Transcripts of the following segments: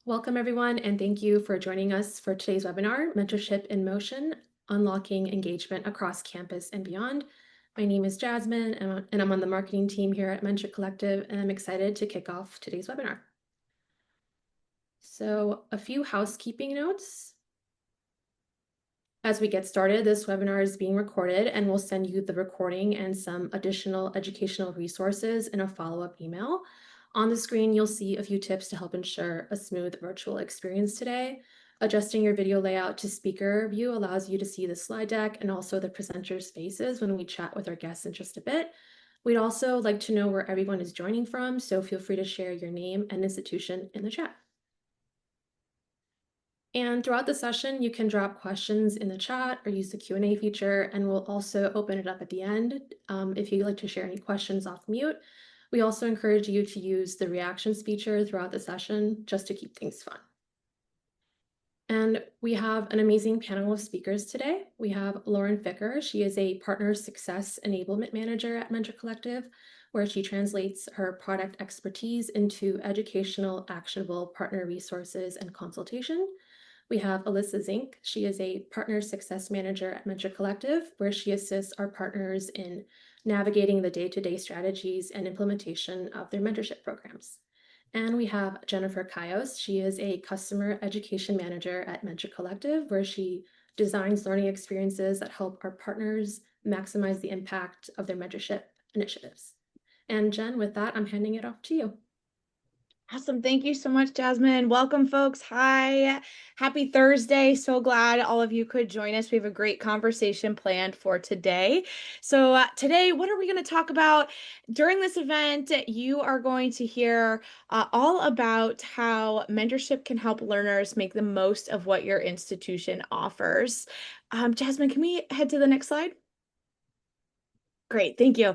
Welcome, everyone, and thank you for joining us for today's webinar, Mentorship in Motion, Unlocking Engagement Across Campus and Beyond. My name is Jasmine, and I'm on the marketing team here at Mentor Collective, and I'm excited to kick off today's webinar. So a few housekeeping notes. As we get started, this webinar is being recorded, and we'll send you the recording and some additional educational resources in a follow-up email. On the screen, you'll see a few tips to help ensure a smooth virtual experience today. Adjusting your video layout to speaker view allows you to see the slide deck and also the presenters' faces when we chat with our guests in just a bit. We'd also like to know where everyone is joining from, so feel free to share your name and institution in the chat. And throughout the session, you can drop questions in the chat or use the Q&A feature, and we'll also open it up at the end if you'd like to share any questions off mute. We also encourage you to use the reactions feature throughout the session just to keep things fun. And we have an amazing panel of speakers today. We have Lauren Ficker. She is a Partner Success Enablement Manager at Mentor Collective, where she translates her product expertise into educational, actionable partner resources and consultation. We have Alyssa Zink. She is a Partner Success Manager at Mentor Collective, where she assists our partners in navigating the day-to-day strategies and implementation of their mentorship programs. And we have Jennifer Kaios. She is a Customer Education Manager at Mentor Collective, where she designs learning experiences that help our partners maximize the impact of their mentorship initiatives. And Jen, with that, I'm handing it off to you. Awesome. Thank you so much, Jasmine. Welcome, folks. Hi. Happy Thursday. So glad all of you could join us. We have a great conversation planned for today. So today, what are we going to talk about? During this event, you are going to hear all about how mentorship can help learners make the most of what your institution offers. Jasmine, can we head to the next slide? Great, thank you.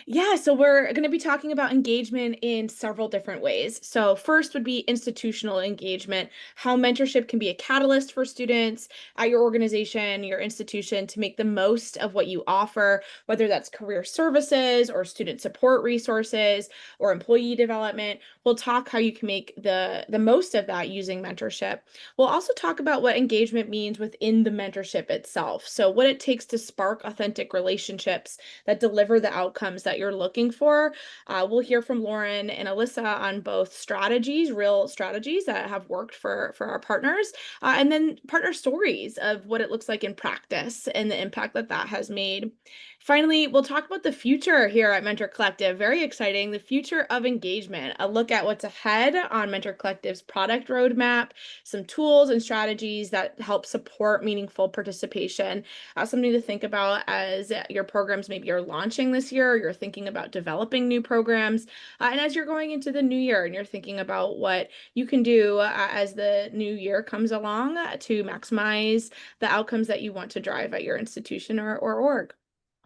Yeah, so we're going to be talking about engagement in several different ways. So first would be institutional engagement, how mentorship can be a catalyst for students at your organization, your institution to make the most of what you offer, whether that's career services or student support resources or employee development. We'll talk how you can make the most of that using mentorship. We'll also talk about what engagement means within the mentorship itself. So what it takes to spark authentic relationships that deliver the outcomes that you're looking for. We'll hear from Lauren and Alyssa on both strategies, real strategies that have worked for our partners, and then partner stories of what it looks like in practice and the impact that that has made. Finally, we'll talk about the future here at Mentor Collective. Very exciting, the future of engagement, a look at what's ahead on Mentor Collective's product roadmap, some tools and strategies that help support meaningful participation. Something to think about as your programs maybe are launching this year, or you're thinking about developing new programs, and as you're going into the new year and you're thinking about what you can do as the new year comes along to maximize the outcomes that you want to drive at your institution or org.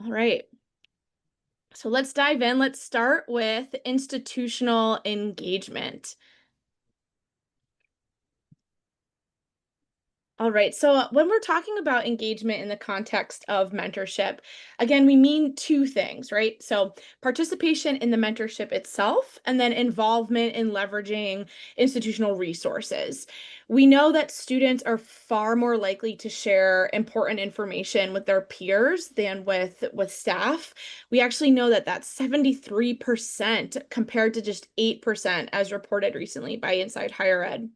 All right. So let's dive in. Let's start with institutional engagement. All right. So when we're talking about engagement in the context of mentorship, again, we mean two things, right? So participation in the mentorship itself, and then involvement in leveraging institutional resources. We know that students are far more likely to share important information with their peers than with staff. We actually know that that's 73% compared to just 8% as reported recently by Inside Higher Ed.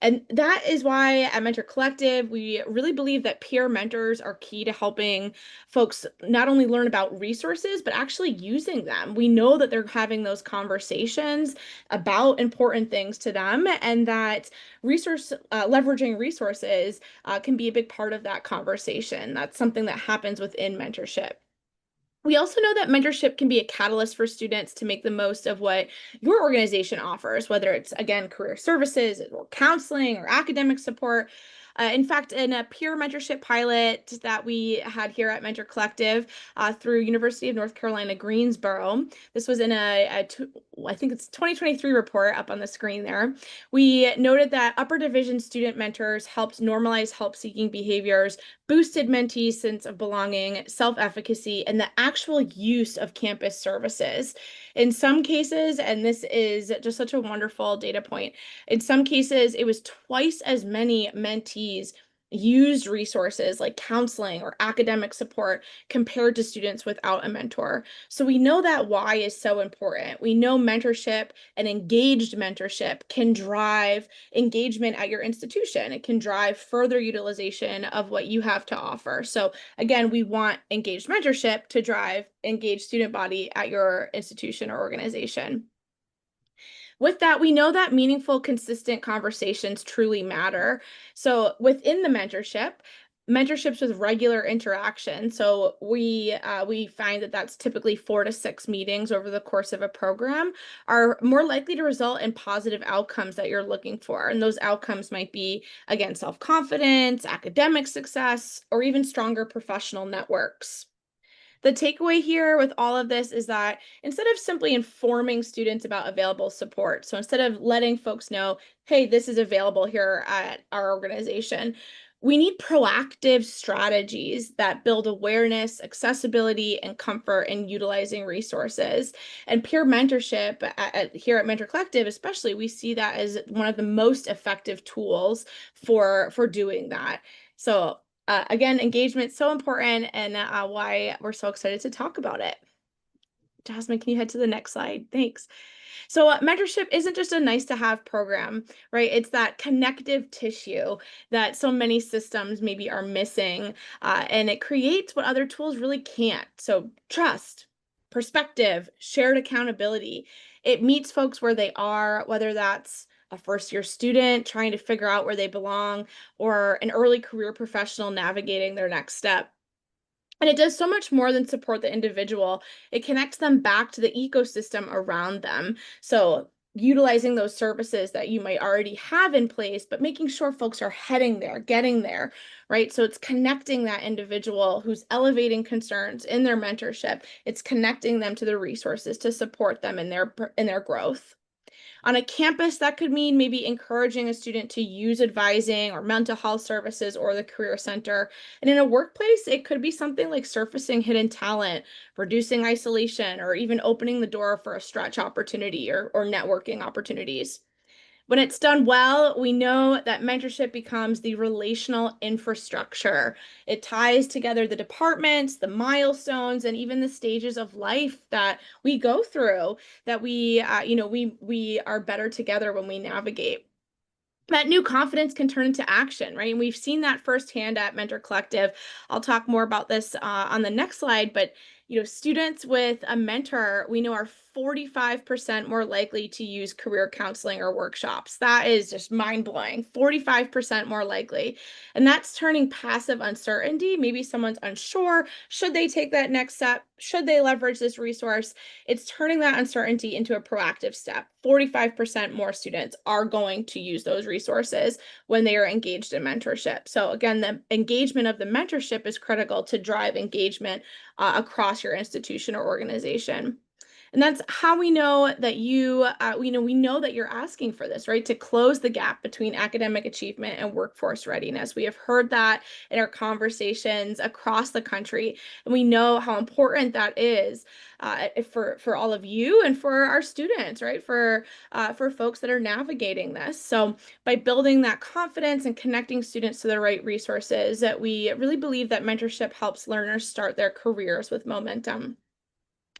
And that is why at Mentor Collective, we really believe that peer mentors are key to helping folks not only learn about resources, but actually using them. We know that they're having those conversations about important things to them, and that leveraging resources can be a big part of that conversation. That's something that happens within mentorship. We also know that mentorship can be a catalyst for students to make the most of what your organization offers, whether it's, again, career services or counseling or academic support. In fact, in a peer mentorship pilot that we had here at Mentor Collective through University of North Carolina, Greensboro, this was in I think it's 2023 report up on the screen there. We noted that upper division student mentors helped normalize help-seeking behaviors, boosted mentees' sense of belonging, self-efficacy, and the actual use of campus services. In some cases, and this is just such a wonderful data point, in some cases, it was twice as many mentees used resources like counseling or academic support compared to students without a mentor. So we know that why is so important. We know mentorship and engaged mentorship can drive engagement at your institution. It can drive further utilization of what you have to offer. So again, we want engaged mentorship to drive engaged student body at your institution or organization. With that, we know that meaningful, consistent conversations truly matter. So within the mentorships with regular interaction. So we find that that's typically 4 to 6 meetings over the course of a program are more likely to result in positive outcomes that you're looking for. And those outcomes might be, again, self-confidence, academic success, or even stronger professional networks. The takeaway here with all of this is that instead of simply informing students about available support, so instead of letting folks know, hey, this is available here at our organization, we need proactive strategies that build awareness, accessibility, and comfort in utilizing resources. And peer mentorship here at Mentor Collective, especially, we see that as one of the most effective tools for doing that. So again, engagement is so important, and why we're so excited to talk about it. Jasmine, can you head to the next slide? Thanks. So mentorship isn't just a nice to have program, right? It's that connective tissue that so many systems maybe are missing, and it creates what other tools really can't. So trust, perspective, shared accountability. It meets folks where they are, whether that's a first-year student trying to figure out where they belong, or an early career professional navigating their next step. And it does so much more than support the individual. It connects them back to the ecosystem around them. So utilizing those services that you might already have in place, but making sure folks are heading there, getting there, right? So it's connecting that individual who's elevating concerns in their mentorship. It's connecting them to the resources to support them in their growth. On a campus, that could mean maybe encouraging a student to use advising or mental health services or the career center. And in a workplace, it could be something like surfacing hidden talent, reducing isolation, or even opening the door for a stretch opportunity or networking opportunities. When it's done well, we know that mentorship becomes the relational infrastructure. It ties together the departments, the milestones, and even the stages of life that we go through, that we are better together when we navigate. That new confidence can turn into action, right? And we've seen that firsthand at Mentor Collective. I'll talk more about this on the next slide, but students with a mentor, we know, are 45% more likely to use career counseling or workshops. That is just mind-blowing. 45% more likely. And that's turning passive uncertainty. Maybe someone's unsure. Should they take that next step? Should they leverage this resource? It's turning that uncertainty into a proactive step. 45% more students are going to use those resources when they are engaged in mentorship. So again, the engagement of the mentorship is critical to drive engagement across your institution or organization. And that's how we know that we know that you're asking for this, right? To close the gap between academic achievement and workforce readiness. We have heard that in our conversations across the country, and we know how important that is for all of you and for our students, right? For folks that are navigating this. So by building that confidence and connecting students to the right resources, that we really believe that mentorship helps learners start their careers with momentum.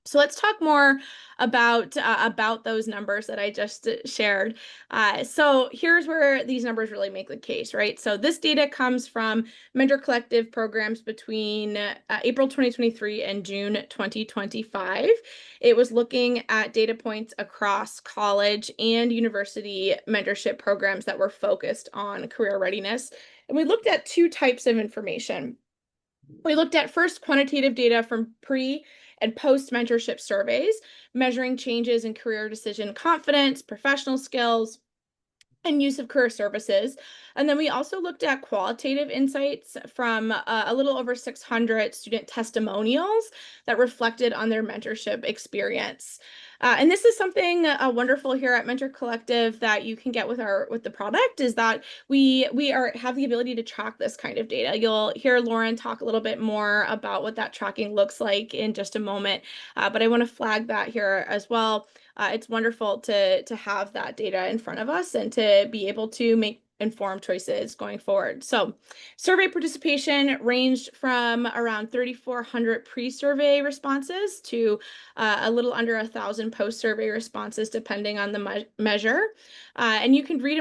So let's talk more about those numbers that I just shared. So here's where these numbers really make the case, right? So this data comes from Mentor Collective programs between April 2023 and June 2025. It was looking at data points across college and university mentorship programs that were focused on career readiness. And we looked at two types of information. We looked at first quantitative data from pre and post mentorship surveys, measuring changes in career decision confidence, professional skills, and use of career services. And then we also looked at qualitative insights from a little over 600 student testimonials that reflected on their mentorship experience. And this is something wonderful here at Mentor Collective that you can get with the product, is that we have the ability to track this kind of data. You'll hear Lauren talk a little bit more about what that tracking looks like in just a moment, but I want to flag that here as well. It's wonderful to have that data in front of us and to be able to make informed choices going forward. So survey participation ranged from around 3,400 pre-survey responses to a little under 1,000 post-survey responses, depending on the measure. And you can read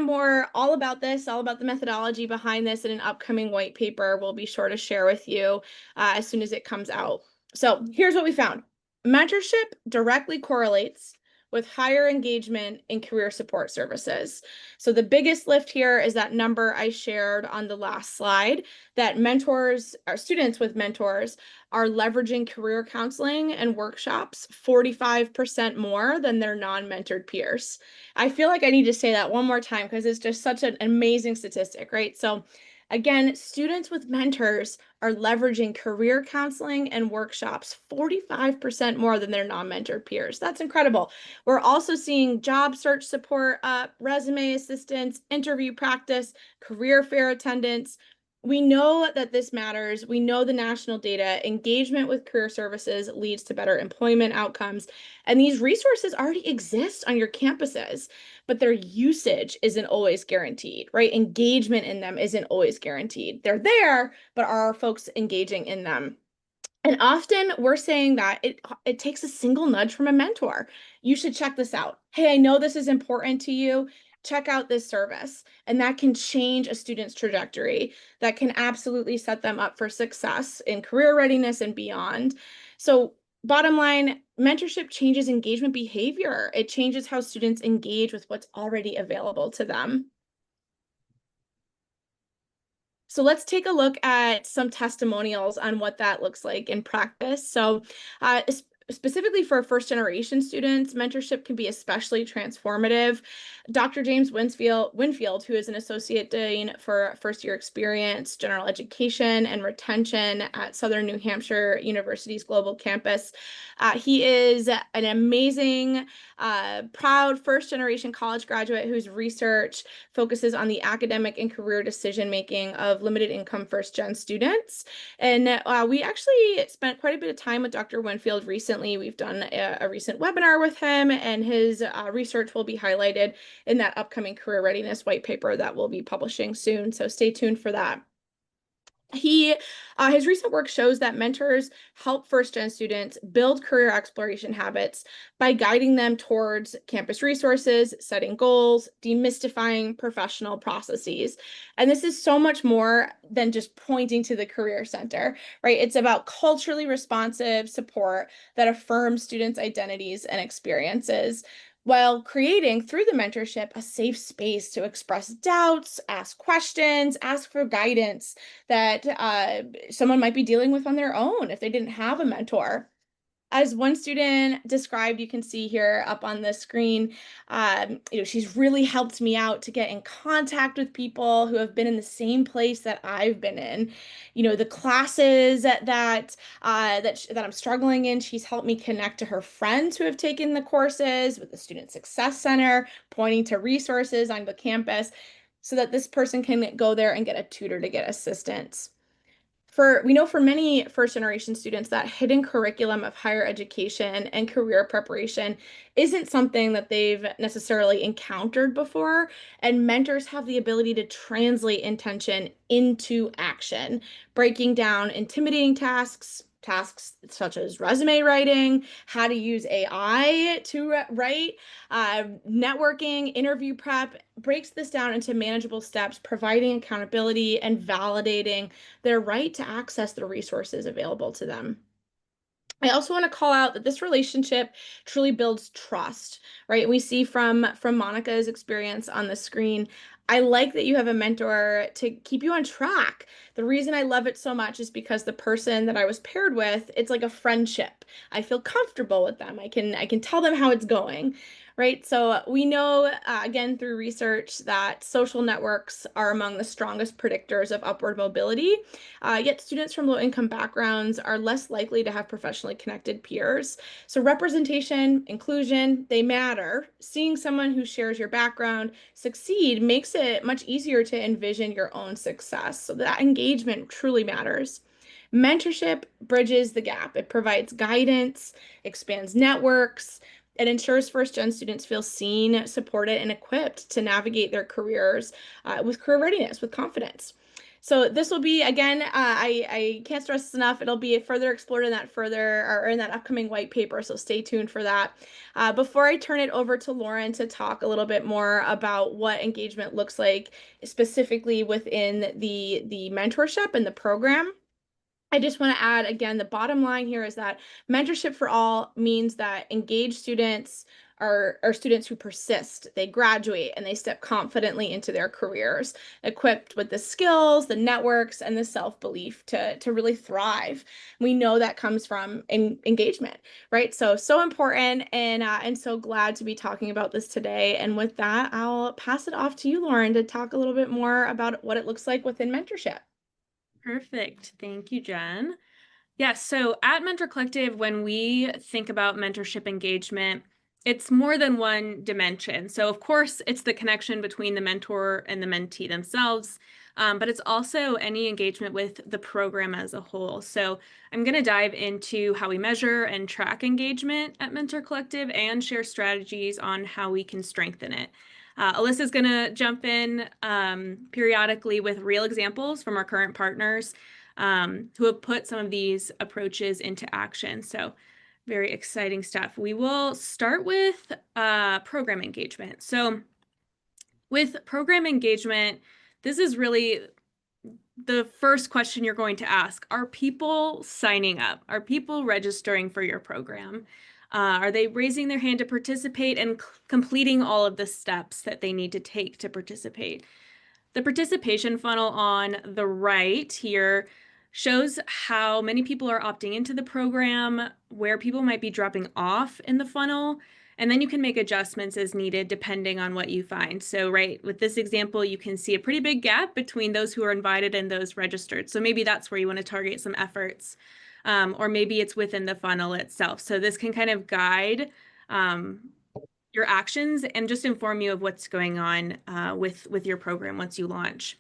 all about this, all about the methodology behind this in an upcoming white paper we'll be sure to share with you as soon as it comes out. So here's what we found. Mentorship directly correlates with higher engagement in career support services. So the biggest lift here is that number I shared on the last slide, that mentors, or students with mentors, are leveraging career counseling and workshops 45% more than their non-mentored peers. I feel like I need to say that one more time because it's just such an amazing statistic, right? So again, students with mentors are leveraging career counseling and workshops 45% more than their non-mentored peers. That's incredible. We're also seeing job search support up, resume assistance, interview practice, career fair attendance. We know that this matters. We know the national data. Engagement with career services leads to better employment outcomes. And these resources already exist on your campuses, but their usage isn't always guaranteed, right? Engagement in them isn't always guaranteed. They're there, but are folks engaging in them? And often we're saying that it takes a single nudge from a mentor. You should check this out. Hey, I know this is important to you. Check out this service. And that can change a student's trajectory. That can absolutely set them up for success in career readiness and beyond. So bottom line, mentorship changes engagement behavior. It changes how students engage with what's already available to them. So let's take a look at some testimonials on what that looks like in practice. So specifically for first generation students, mentorship can be especially transformative. Dr. James Winfield, who is an associate dean for first year experience, general education, and retention at Southern New Hampshire University's global campus. He is an amazing, proud first generation college graduate whose research focuses on the academic and career decision making of limited income first gen students. And we actually spent quite a bit of time with Dr. Winfield recently. We've done a recent webinar with him, and his research will be highlighted in that upcoming career readiness white paper that we'll be publishing soon. So stay tuned for that. His recent work shows that mentors help first-gen students build career exploration habits by guiding them towards campus resources, setting goals, demystifying professional processes. And this is so much more than just pointing to the career center, right? It's about culturally responsive support that affirms students' identities and experiences, while creating through the mentorship a safe space to express doubts, ask questions, ask for guidance that someone might be dealing with on their own if they didn't have a mentor. As one student described, you can see here up on the screen, she's really helped me out to get in contact with people who have been in the same place that I've been in. The classes that I'm struggling in, she's helped me connect to her friends who have taken the courses with the Student Success Center, pointing to resources on the campus so that this person can go there and get a tutor to get assistance. We know for many first generation students that hidden curriculum of higher education and career preparation isn't something that they've necessarily encountered before, and mentors have the ability to translate intention into action, breaking down intimidating tasks such as resume writing, how to use AI to write, networking, interview prep, breaks this down into manageable steps, providing accountability and validating their right to access the resources available to them. I also want to call out that this relationship truly builds trust, right? We see from Monica's experience on the screen. I like that you have a mentor to keep you on track. The reason I love it so much is because the person that I was paired with, it's like a friendship. I feel comfortable with them. I can tell them how it's going, right? So we know, again, through research that social networks are among the strongest predictors of upward mobility. Yet students from low-income backgrounds are less likely to have professionally connected peers. So representation, inclusion, they matter. Seeing someone who shares your background succeed makes it much easier to envision your own success. So that engagement truly matters. Mentorship bridges the gap. It provides guidance, expands networks, it ensures first-gen students feel seen, supported, and equipped to navigate their careers with career readiness, with confidence. So this will be, again, I can't stress this enough. It'll be further explored in that further or in that upcoming white paper. So stay tuned for that. Before I turn it over to Lauren to talk a little bit more about what engagement looks like specifically within the mentorship and the program, I just want to add again, the bottom line here is that mentorship for all means that engaged students are students who persist, they graduate, and they step confidently into their careers, equipped with the skills, the networks, and the self-belief to really thrive. We know that comes from engagement, right? So important, and so glad to be talking about this today. And with that, I'll pass it off to you, Lauren, to talk a little bit more about what it looks like within mentorship. Perfect. Thank you, Jen. Yes, so at Mentor Collective, when we think about mentorship engagement, it's more than one dimension. So, of course, it's the connection between the mentor and the mentee themselves, but it's also any engagement with the program as a whole. So, I'm going to dive into how we measure and track engagement at Mentor Collective and share strategies on how we can strengthen it. Alyssa's going to jump in periodically with real examples from our current partners who have put some of these approaches into action. So very exciting stuff. We will start with program engagement. So with program engagement, this is really the first question you're going to ask. Are people signing up? Are people registering for your program? Are they raising their hand to participate and completing all of the steps that they need to take to participate? The participation funnel on the right here shows how many people are opting into the program, where people might be dropping off in the funnel, and then you can make adjustments as needed depending on what you find. So right, with this example, you can see a pretty big gap between those who are invited and those registered. So maybe that's where you want to target some efforts, or maybe it's within the funnel itself. So this can kind of guide your actions and just inform you of what's going on with your program once you launch.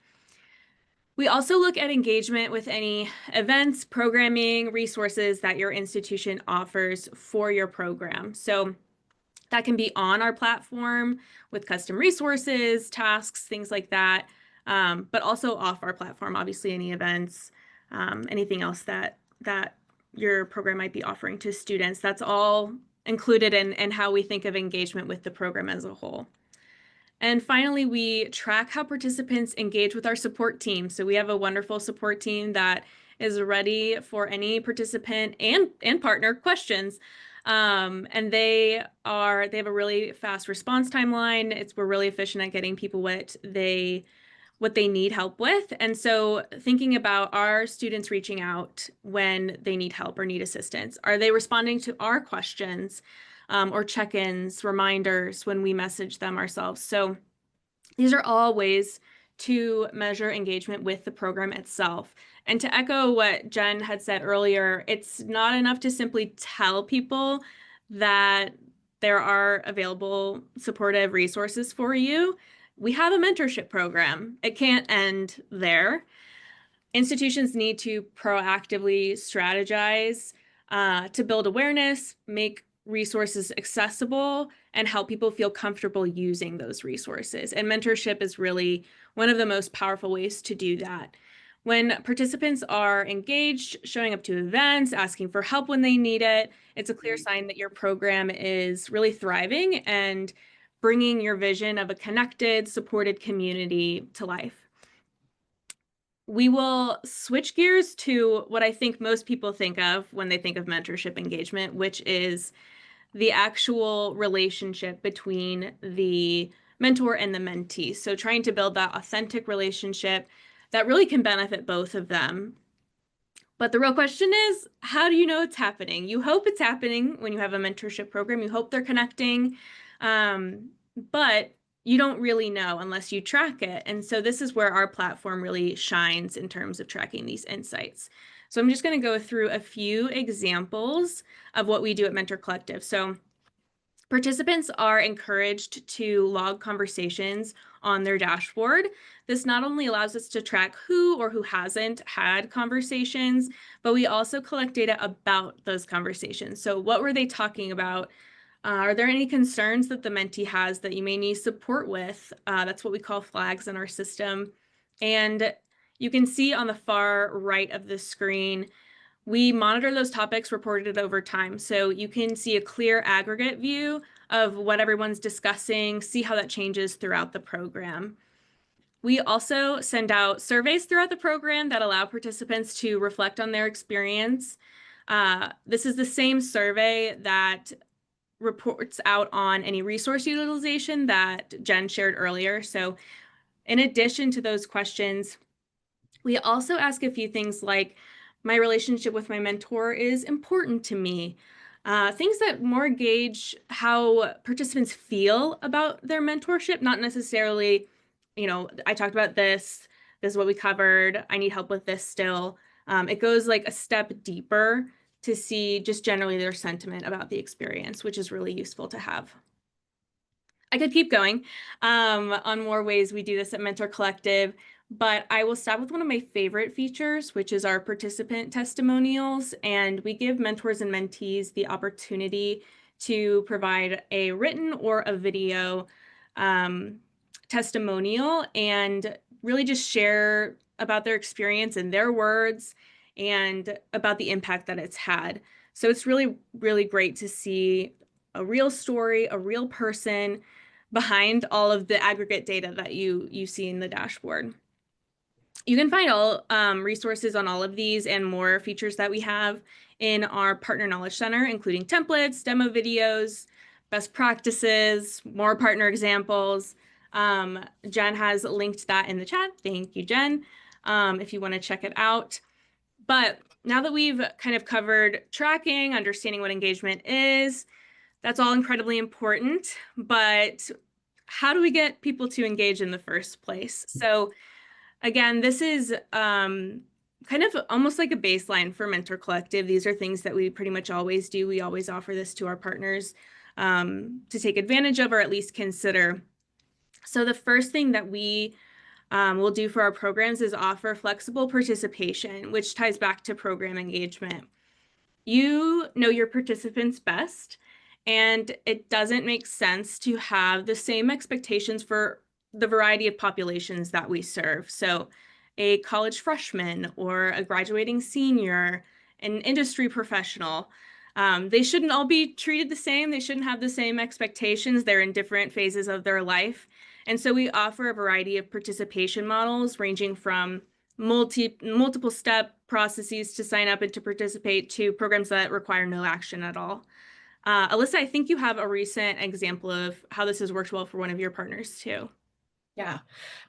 We also look at engagement with any events, programming, resources that your institution offers for your program. So that can be on our platform with custom resources, tasks, things like that, but also off our platform, obviously any events, anything else that your program might be offering to students. That's all included in how we think of engagement with the program as a whole. And finally, we track how participants engage with our support team. So we have a wonderful support team that is ready for any participant and partner questions. And they have a really fast response timeline. We're really efficient at getting people what they need help with. And so thinking about our students reaching out when they need help or need assistance, are they responding to our questions or check-ins, reminders when we message them ourselves? So these are all ways to measure engagement with the program itself. And to echo what Jen had said earlier, it's not enough to simply tell people that there are available supportive resources for you. We have a mentorship program. It can't end there. Institutions need to proactively strategize to build awareness, make resources accessible, and help people feel comfortable using those resources. And mentorship is really one of the most powerful ways to do that. When participants are engaged, showing up to events, asking for help when they need it, it's a clear sign that your program is really thriving and bringing your vision of a connected, supported community to life. We will switch gears to what I think most people think of when they think of mentorship engagement, which is the actual relationship between the mentor and the mentee. So trying to build that authentic relationship that really can benefit both of them. But the real question is, how do you know it's happening? You hope it's happening when you have a mentorship program. You hope they're connecting. But you don't really know unless you track it. And so this is where our platform really shines in terms of tracking these insights. So I'm just going to go through a few examples of what we do at Mentor Collective. So participants are encouraged to log conversations on their dashboard. This not only allows us to track who or who hasn't had conversations, but we also collect data about those conversations. So what were they talking about? Are there any concerns that the mentee has that you may need support with? That's what we call flags in our system. And you can see on the far right of the screen, we monitor those topics reported over time. So you can see a clear aggregate view of what everyone's discussing, see how that changes throughout the program. We also send out surveys throughout the program that allow participants to reflect on their experience. This is the same survey that reports out on any resource utilization that Jen shared earlier. So in addition to those questions, we also ask a few things like, my relationship with my mentor is important to me. Things that more gauge how participants feel about their mentorship, not necessarily, I talked about this is what we covered, I need help with this still. It goes like a step deeper to see just generally their sentiment about the experience, which is really useful to have. I could keep going on more ways we do this at Mentor Collective, but I will start with one of my favorite features, which is our participant testimonials. And we give mentors and mentees the opportunity to provide a written or a video testimonial and really just share about their experience in their words and about the impact that it's had. So it's really, really great to see a real story, a real person behind all of the aggregate data that you see in the dashboard. You can find all resources on all of these and more features that we have in our Partner Knowledge Center, including templates, demo videos, best practices, more partner examples. Jen has linked that in the chat. Thank you, Jen, if you want to check it out. But now that we've kind of covered tracking, understanding what engagement is, that's all incredibly important, but how do we get people to engage in the first place? So again, this is kind of almost like a baseline for Mentor Collective. These are things that we pretty much always do. We always offer this to our partners to take advantage of or at least consider. So the first thing that we will do for our programs is offer flexible participation, which ties back to program engagement. You know your participants best, and it doesn't make sense to have the same expectations for the variety of populations that we serve. So a college freshman or a graduating senior, an industry professional, they shouldn't all be treated the same. They shouldn't have the same expectations. They're in different phases of their life. And so we offer a variety of participation models ranging from multiple step processes to sign up and to participate to programs that require no action at all. Alyssa, I think you have a recent example of how this has worked well for one of your partners too. Yeah.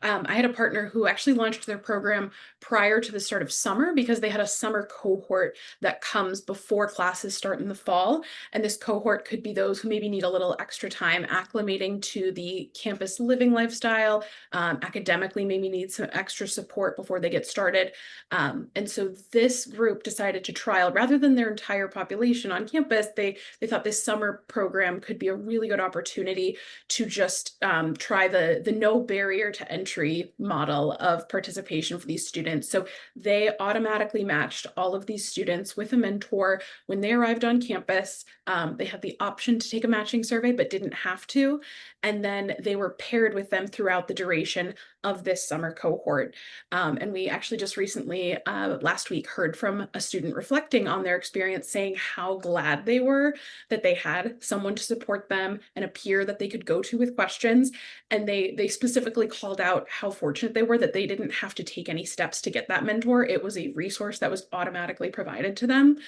I had a partner who actually launched their program prior to the start of summer because they had a summer cohort that comes before classes start in the fall. And this cohort could be those who maybe need a little extra time acclimating to the campus living lifestyle, academically maybe need some extra support before they get started. And so this group decided to trial, rather than their entire population on campus, they thought this summer program could be a really good opportunity to just try the no barrier to entry model of participation for these students. So they automatically matched all of these students with a mentor when they arrived on campus. They had the option to take a matching survey, but didn't have to. And then they were paired with them throughout the duration of this summer cohort. And we actually just recently, last week, heard from a student reflecting on their experience, saying how glad they were that they had someone to support them and a peer that they could go to with questions. And they specifically called out how fortunate they were that they didn't have to take any steps to get that mentor. It was a resource that was automatically provided to them.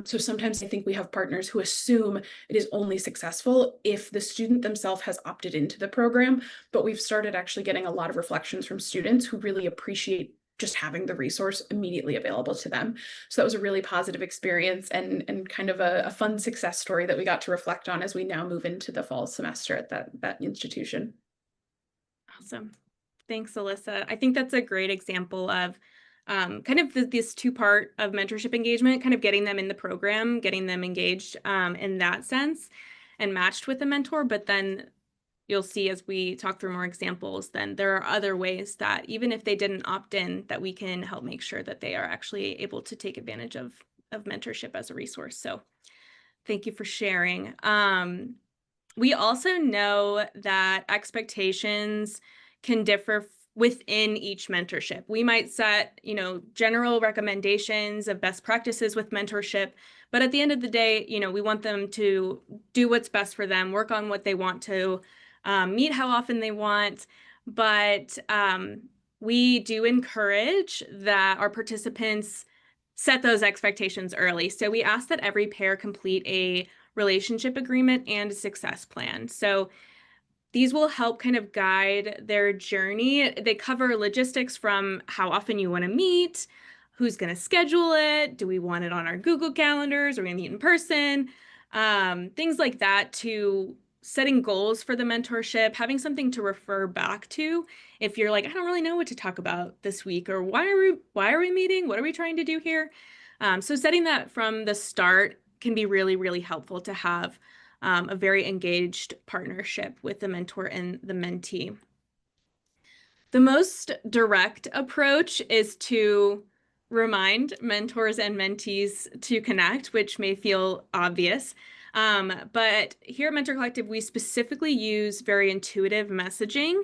So sometimes I think we have partners who assume it is only successful if the student themselves has opted into the program, but we've started actually getting a lot of reflections from students who really appreciate just having the resource immediately available to them. So that was a really positive experience and kind of a fun success story that we got to reflect on as we now move into the fall semester at that institution. Awesome. Thanks, Alyssa. I think that's a great example of kind of this two-part of mentorship engagement, kind of getting them in the program, getting them engaged in that sense and matched with a mentor. But then you'll see as we talk through more examples, then there are other ways that even if they didn't opt in, that we can help make sure that they are actually able to take advantage of mentorship as a resource. So thank you for sharing. We also know that expectations can differ within each mentorship. We might set, general recommendations of best practices with mentorship, but at the end of the day, we want them to do what's best for them, work on what they want to, meet how often they want. But we do encourage that our participants set those expectations early. So we ask that every pair complete a relationship agreement and a success plan. So these will help kind of guide their journey. They cover logistics from how often you want to meet, who's going to schedule it, do we want it on our Google calendars, are we going to meet in person, things like that, to setting goals for the mentorship, having something to refer back to if you're like, I don't really know what to talk about this week, or why are we meeting? What are we trying to do here? So setting that from the start can be really, really helpful to have a very engaged partnership with the mentor and the mentee. The most direct approach is to remind mentors and mentees to connect, which may feel obvious. But here at Mentor Collective, we specifically use very intuitive messaging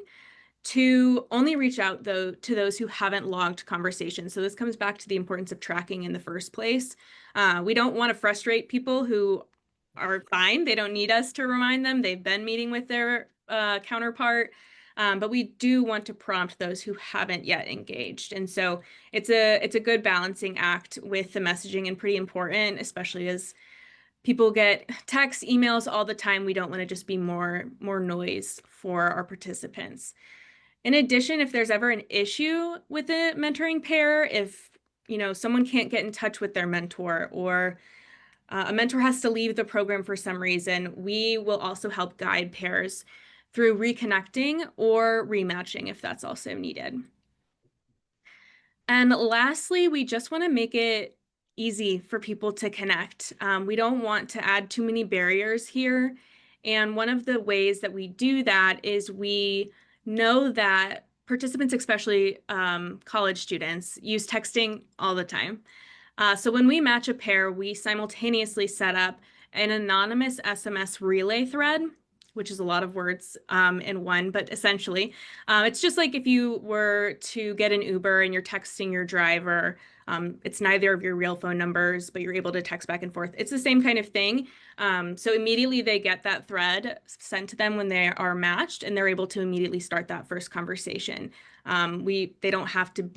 to only reach out to those who haven't logged conversations. So this comes back to the importance of tracking in the first place. We don't want to frustrate people who are fine. They don't need us to remind them. They've been meeting with their counterpart. But we do want to prompt those who haven't yet engaged. And so it's a good balancing act with the messaging, and pretty important, especially as people get texts, emails all the time. We don't want to just be more noise for our participants. In addition, if there's ever an issue with a mentoring pair, if someone can't get in touch with their mentor, or a mentor has to leave the program for some reason, we will also help guide pairs through reconnecting or rematching if that's also needed. And lastly, we just want to make it easy for people to connect. We don't want to add too many barriers here. And one of the ways that we do that is we know that participants, especially college students, use texting all the time. So when we match a pair, we simultaneously set up an anonymous SMS relay thread, which is a lot of words in one, but essentially, it's just like if you were to get an Uber and you're texting your driver, it's neither of your real phone numbers, but you're able to text back and forth. It's the same kind of thing. So immediately they get that thread sent to them when they are matched, and they're able to immediately start that first conversation. They don't have to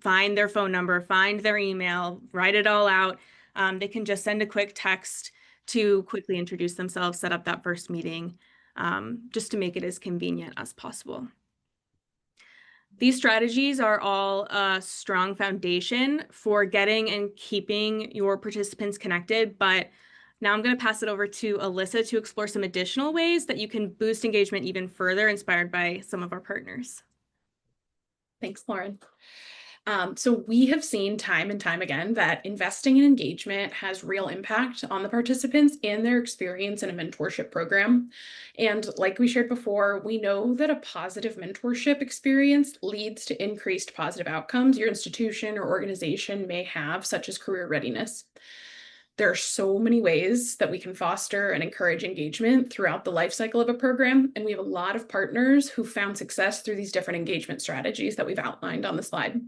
find their phone number, find their email, write it all out. They can just send a quick text to quickly introduce themselves, set up that first meeting, just to make it as convenient as possible. These strategies are all a strong foundation for getting and keeping your participants connected, but now I'm going to pass it over to Alyssa to explore some additional ways that you can boost engagement even further, inspired by some of our partners. Thanks, Lauren. So we have seen time and time again that investing in engagement has real impact on the participants and their experience in a mentorship program. And like we shared before, we know that a positive mentorship experience leads to increased positive outcomes your institution or organization may have, such as career readiness. There are so many ways that we can foster and encourage engagement throughout the life cycle of a program, and we have a lot of partners who found success through these different engagement strategies that we've outlined on the slide.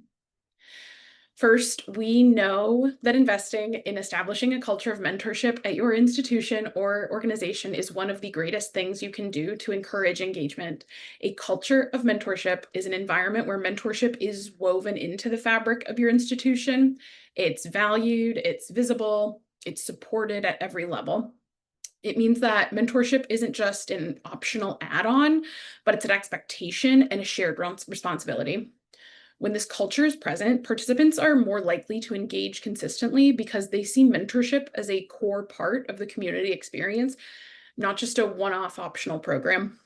First, we know that investing in establishing a culture of mentorship at your institution or organization is one of the greatest things you can do to encourage engagement. A culture of mentorship is an environment where mentorship is woven into the fabric of your institution. It's valued, it's visible, it's supported at every level. It means that mentorship isn't just an optional add-on, but it's an expectation and a shared responsibility. When this culture is present, participants are more likely to engage consistently because they see mentorship as a core part of the community experience, not just a one-off optional program.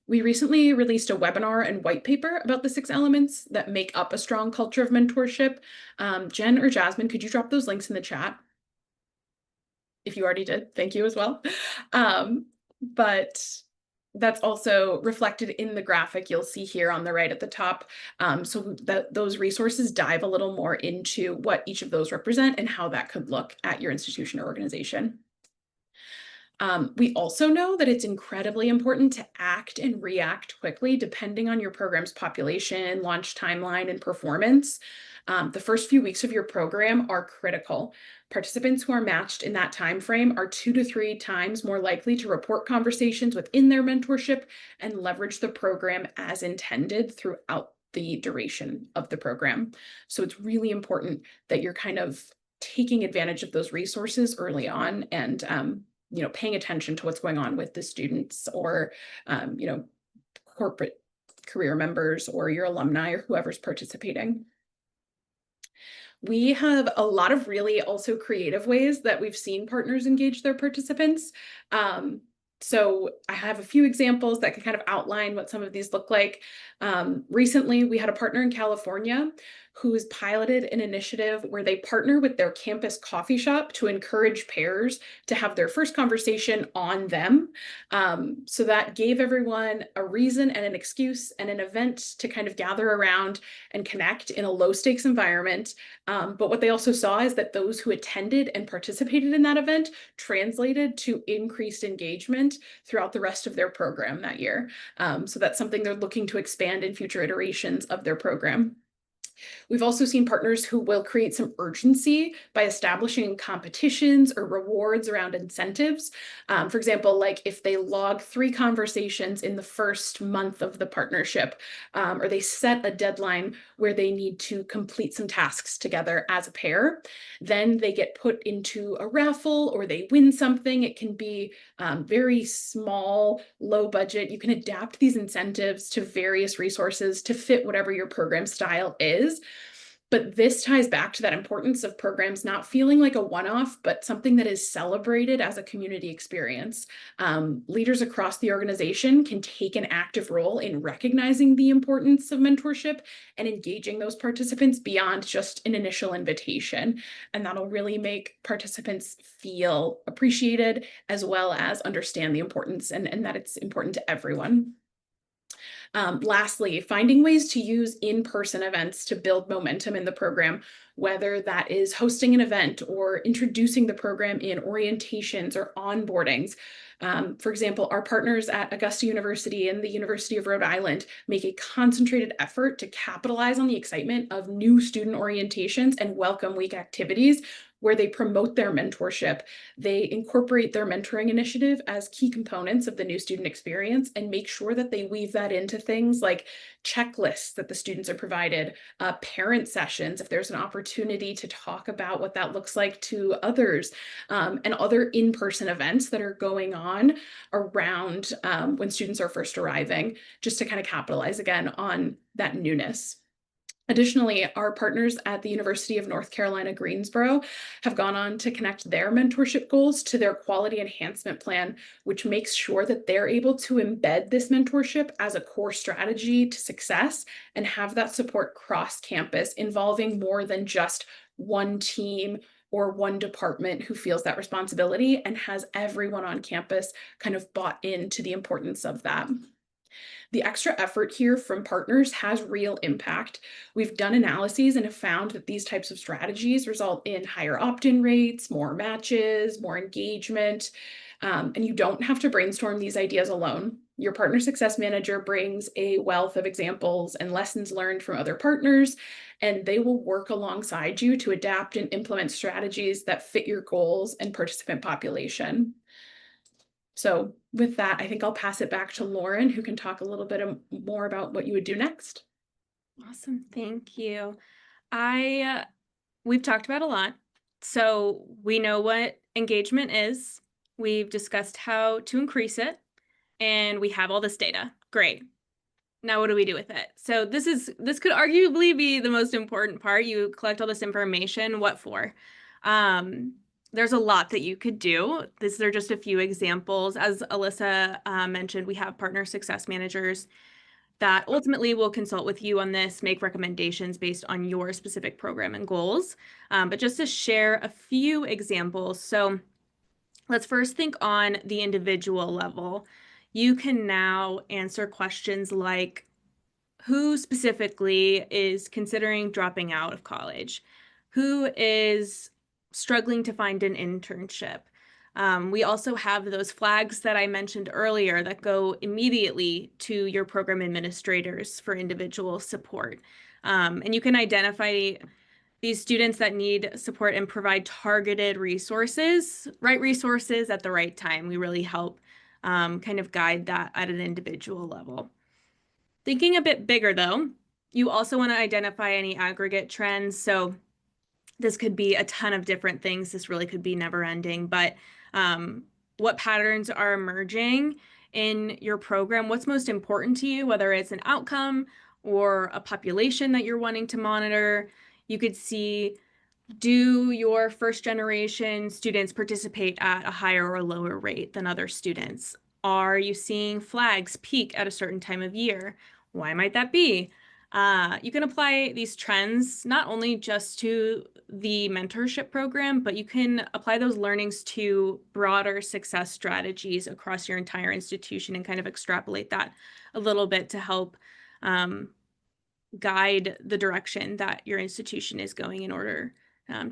We recently released a webinar and white paper about the 6 elements that make up a strong culture of mentorship. Jen or Jasmine, could you drop those links in the chat? If you already did, thank you as well. But that's also reflected in the graphic you'll see here on the right at the top. So that those resources dive a little more into what each of those represent and how that could look at your institution or organization. We also know that it's incredibly important to act and react quickly depending on your program's population, launch timeline, and performance. The first few weeks of your program are critical. Participants who are matched in that time frame are 2 to 3 times more likely to report conversations within their mentorship and leverage the program as intended throughout the duration of the program. So it's really important that you're kind of taking advantage of those resources early on and paying attention to what's going on with the students or, corporate career members or your alumni or whoever's participating. We have a lot of really also creative ways that we've seen partners engage their participants. So I have a few examples that can kind of outline what some of these look like. Recently, we had a partner in California who's piloted an initiative where they partner with their campus coffee shop to encourage pairs to have their first conversation on them. So that gave everyone a reason and an excuse and an event to kind of gather around and connect in a low stakes environment. But what they also saw is that those who attended and participated in that event translated to increased engagement throughout the rest of their program that year. So that's something they're looking to expand in future iterations of their program. We've also seen partners who will create some urgency by establishing competitions or rewards around incentives. For example, like if they log 3 conversations in the first month of the partnership, or they set a deadline where they need to complete some tasks together as a pair, then they get put into a raffle or they win something. It can be very small, low budget. You can adapt these incentives to various resources to fit whatever your program style is. But this ties back to that importance of programs not feeling like a one-off, but something that is celebrated as a community experience. Leaders across the organization can take an active role in recognizing the importance of mentorship and engaging those participants beyond just an initial invitation. And that'll really make participants feel appreciated as well as understand the importance and that it's important to everyone. Lastly, finding ways to use in-person events to build momentum in the program, whether that is hosting an event or introducing the program in orientations or onboardings. For example, our partners at Augusta University and the University of Rhode Island make a concentrated effort to capitalize on the excitement of new student orientations and welcome week activities where they promote their mentorship. They incorporate their mentoring initiative as key components of the new student experience and make sure that they weave that into things like checklists that the students are provided, parent sessions, if there's an opportunity to talk about what that looks like to others, and other in-person events that are going on around when students are first arriving, just to kind of capitalize again on that newness. Additionally, our partners at the University of North Carolina, Greensboro have gone on to connect their mentorship goals to their quality enhancement plan, which makes sure that they're able to embed this mentorship as a core strategy to success and have that support cross campus involving more than just one team or one department who feels that responsibility and has everyone on campus kind of bought into the importance of that. The extra effort here from partners has real impact. We've done analyses and have found that these types of strategies result in higher opt-in rates, more matches, more engagement, and you don't have to brainstorm these ideas alone. Your partner success manager brings a wealth of examples and lessons learned from other partners, and they will work alongside you to adapt and implement strategies that fit your goals and participant population. So with that, I think I'll pass it back to Lauren, who can talk a little bit more about what you would do next. Awesome. Thank you. We've talked about a lot. So we know what engagement is. We've discussed how to increase it, and we have all this data. Great. Now what do we do with it? So this could arguably be the most important part. You collect all this information. What for? There's a lot that you could do. These are just a few examples. As Alyssa mentioned, we have partner success managers that ultimately will consult with you on this, make recommendations based on your specific program and goals. But just to share a few examples. So let's first think on the individual level. You can now answer questions like, who specifically is considering dropping out of college? Who is struggling to find an internship? We also have those flags that I mentioned earlier that go immediately to your program administrators for individual support. And you can identify these students that need support and provide targeted resources, right resources at the right time. We really help kind of guide that at an individual level. Thinking a bit bigger though, you also want to identify any aggregate trends. So this could be a ton of different things. This really could be never ending, but what patterns are emerging in your program? What's most important to you, whether it's an outcome or a population that you're wanting to monitor? You could see, do your first generation students participate at a higher or lower rate than other students? Are you seeing flags peak at a certain time of year? Why might that be? You can apply these trends not only just to the mentorship program, but you can apply those learnings to broader success strategies across your entire institution and kind of extrapolate that a little bit to help guide the direction that your institution is going in order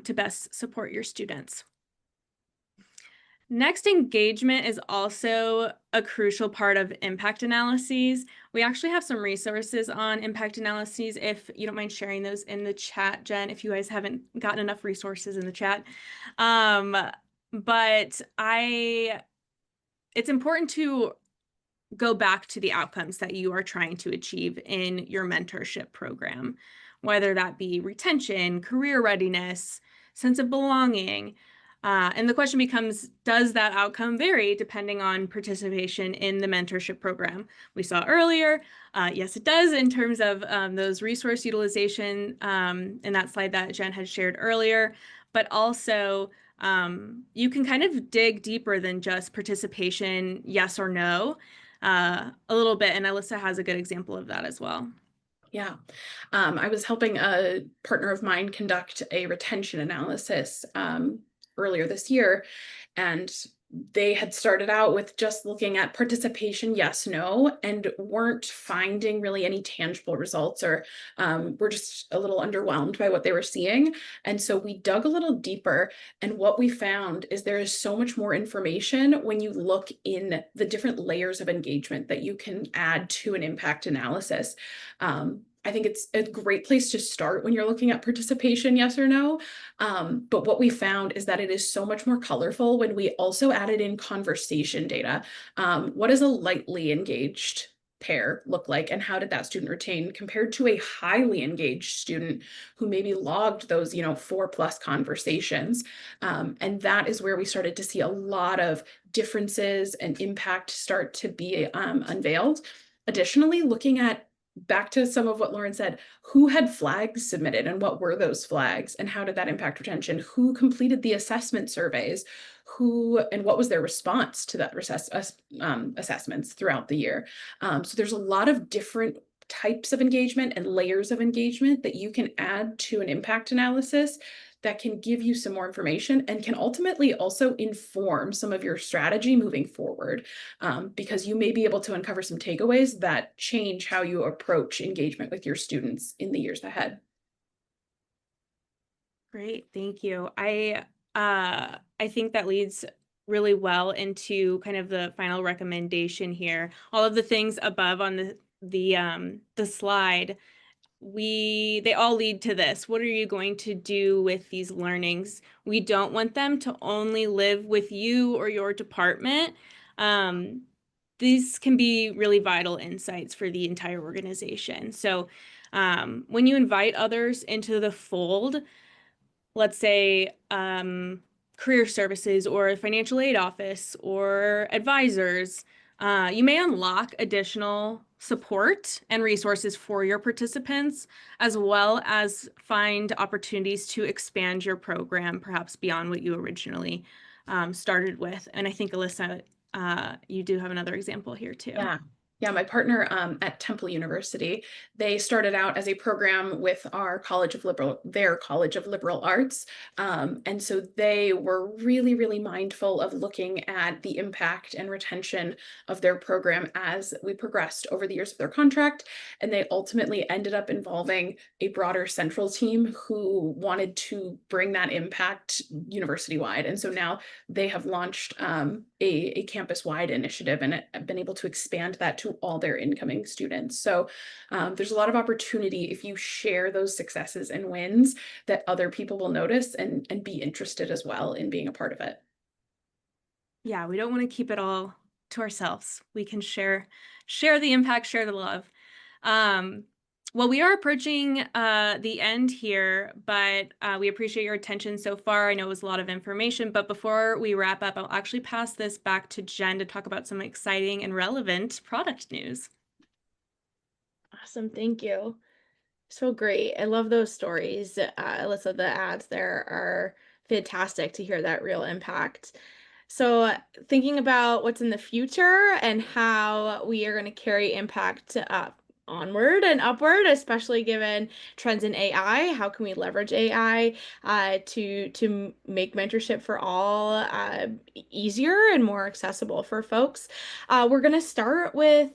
to best support your students. Next, engagement is also a crucial part of impact analyses. We actually have some resources on impact analyses. If you don't mind sharing those in the chat, Jen, if you guys haven't gotten enough resources in the chat. But it's important to go back to the outcomes that you are trying to achieve in your mentorship program, whether that be retention, career readiness, sense of belonging. And the question becomes, does that outcome vary depending on participation in the mentorship program? We saw earlier, yes, it does in terms of those resource utilization in that slide that Jen had shared earlier, but also you can kind of dig deeper than just participation, yes or no, a little bit. And Alyssa has a good example of that as well. Yeah. I was helping a partner of mine conduct a retention analysis earlier this year, and they had started out with just looking at participation, yes, no, and weren't finding really any tangible results, or were just a little underwhelmed by what they were seeing. And so we dug a little deeper, and what we found is there is so much more information when you look in the different layers of engagement that you can add to an impact analysis. I think it's a great place to start when you're looking at participation, yes or no. But what we found is that it is so much more colorful when we also added in conversation data. What does a lightly engaged pair look like, and how did that student retain compared to a highly engaged student who maybe logged those 4+ conversations? And that is where we started to see a lot of differences and impact start to be unveiled. Additionally, looking at back to some of what Lauren said, who had flags submitted and what were those flags and how did that impact retention? Who completed the assessment surveys? Who and what was their response to that assessments throughout the year? So there's a lot of different types of engagement and layers of engagement that you can add to an impact analysis that can give you some more information and can ultimately also inform some of your strategy moving forward, because you may be able to uncover some takeaways that change how you approach engagement with your students in the years ahead. Great, thank you. I think that leads really well into kind of the final recommendation here. All of the things above on the slide, they all lead to this. What are you going to do with these learnings? We don't want them to only live with you or your department. These can be really vital insights for the entire organization. So when you invite others into the fold, let's say career services or financial aid office or advisors, you may unlock additional support and resources for your participants, as well as find opportunities to expand your program, perhaps beyond what you originally started with. And I think, Alyssa, you do have another example here too. Yeah, my partner at Temple University, they started out as a program with their College of Liberal Arts. And so they were really, really mindful of looking at the impact and retention of their program as we progressed over the years of their contract. And they ultimately ended up involving a broader central team who wanted to bring that impact university-wide. And so now they have launched a campus-wide initiative and have been able to expand that to all their incoming students. So there's a lot of opportunity if you share those successes and wins that other people will notice and be interested as well in being a part of it. Yeah, we don't want to keep it all to ourselves. We can share the impact, share the love. Well, we are approaching the end here, but we appreciate your attention so far. I know it was a lot of information, but before we wrap up, I'll actually pass this back to Jen to talk about some exciting and relevant product news. Awesome. Thank you. So great. I love those stories. Alyssa, the ads there are fantastic to hear that real impact. So thinking about what's in the future and how we are going to carry impact onward and upward, especially given trends in AI. How can we leverage AI to make mentorship for all easier and more accessible for folks? We're going to start with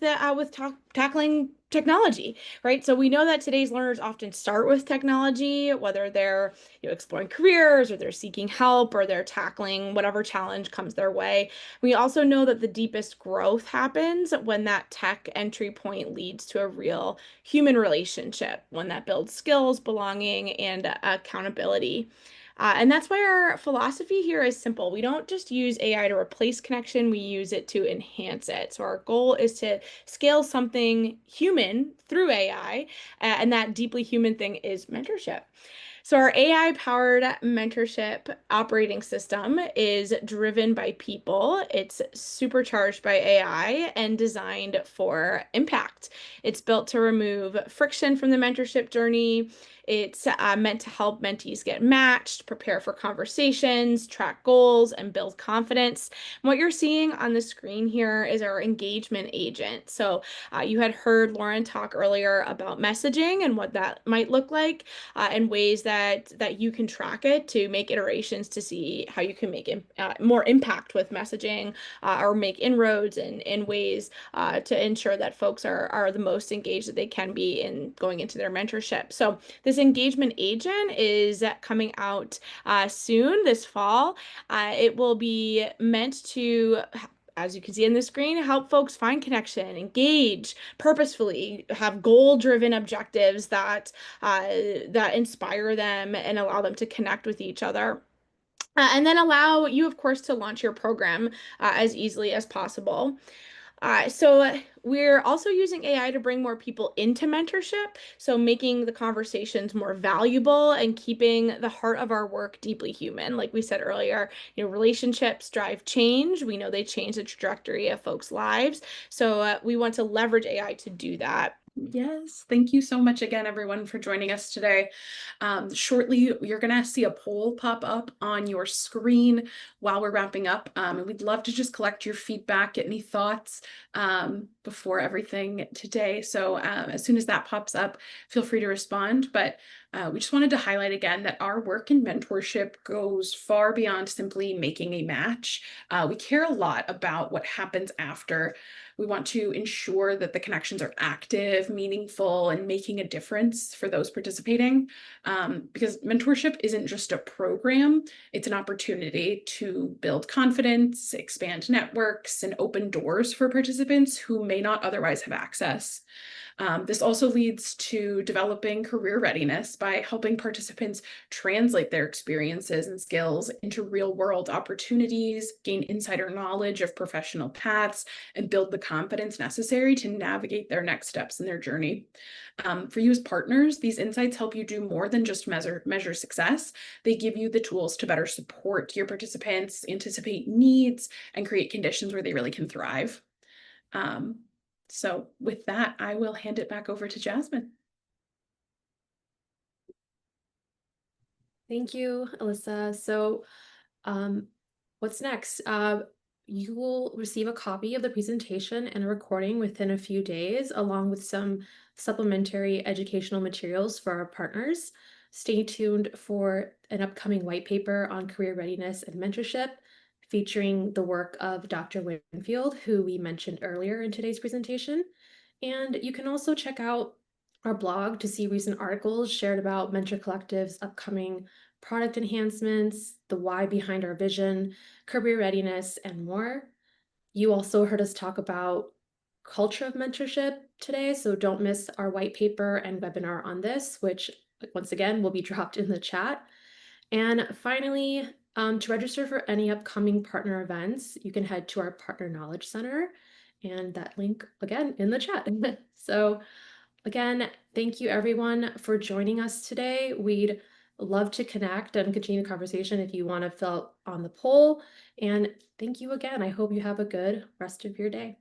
tackling technology, right? So we know that today's learners often start with technology, whether they're exploring careers or they're seeking help or they're tackling whatever challenge comes their way. We also know that the deepest growth happens when that tech entry point leads to a real human relationship, one that builds skills, belonging, and accountability. And that's why our philosophy here is simple. We don't just use AI to replace connection, we use it to enhance it. So our goal is to scale something human through AI, and that deeply human thing is mentorship. So our AI-powered mentorship operating system is driven by people. It's supercharged by AI and designed for impact. It's built to remove friction from the mentorship journey. It's meant to help mentees get matched, prepare for conversations, track goals, and build confidence. And what you're seeing on the screen here is our engagement agent. So you had heard Lauren talk earlier about messaging and what that might look like, and ways that you can track it to make iterations to see how you can make more impact with messaging, or make inroads in ways to ensure that folks are the most engaged that they can be in going into their mentorship. So this engagement agent is coming out soon this fall. It will be meant to, as you can see on the screen, help folks find connection, engage purposefully, have goal-driven objectives that inspire them and allow them to connect with each other. And then allow you, of course, to launch your program as easily as possible. So we're also using AI to bring more people into mentorship, so making the conversations more valuable and keeping the heart of our work deeply human. Like we said earlier, relationships drive change. We know they change the trajectory of folks' lives. So we want to leverage AI to do that. Yes, thank you so much again, everyone, for joining us today. Shortly, you're going to see a poll pop up on your screen while we're wrapping up. And we'd love to just collect your feedback, get any thoughts before everything today. So as soon as that pops up, feel free to respond. But we just wanted to highlight again that our work in mentorship goes far beyond simply making a match. We care a lot about what happens after. We want to ensure that the connections are active, meaningful, and making a difference for those participating. Because mentorship isn't just a program, it's an opportunity to build confidence, expand networks, and open doors for participants who may not otherwise have access. This also leads to developing career readiness by helping participants translate their experiences and skills into real-world opportunities, gain insider knowledge of professional paths, and build the confidence necessary to navigate their next steps in their journey. For you as partners, these insights help you do more than just measure success. They give you the tools to better support your participants, anticipate needs, and create conditions where they really can thrive. So with that, I will hand it back over to Jasmine. Thank you, Alyssa. So, what's next? You will receive a copy of the presentation and a recording within a few days, along with some supplementary educational materials for our partners. Stay tuned for an upcoming white paper on career readiness and mentorship, featuring the work of Dr. Winfield, who we mentioned earlier in today's presentation. And you can also check out our blog to see recent articles shared about Mentor Collective's upcoming product enhancements, the why behind our vision, career readiness, and more. You also heard us talk about culture of mentorship today, so don't miss our white paper and webinar on this, which once again will be dropped in the chat. And finally, to register for any upcoming partner events, you can head to our Partner Knowledge Center, and that link again in the chat. So again, thank you everyone for joining us today. We'd love to connect and continue the conversation if you want to fill out on the poll. And thank you again. I hope you have a good rest of your day.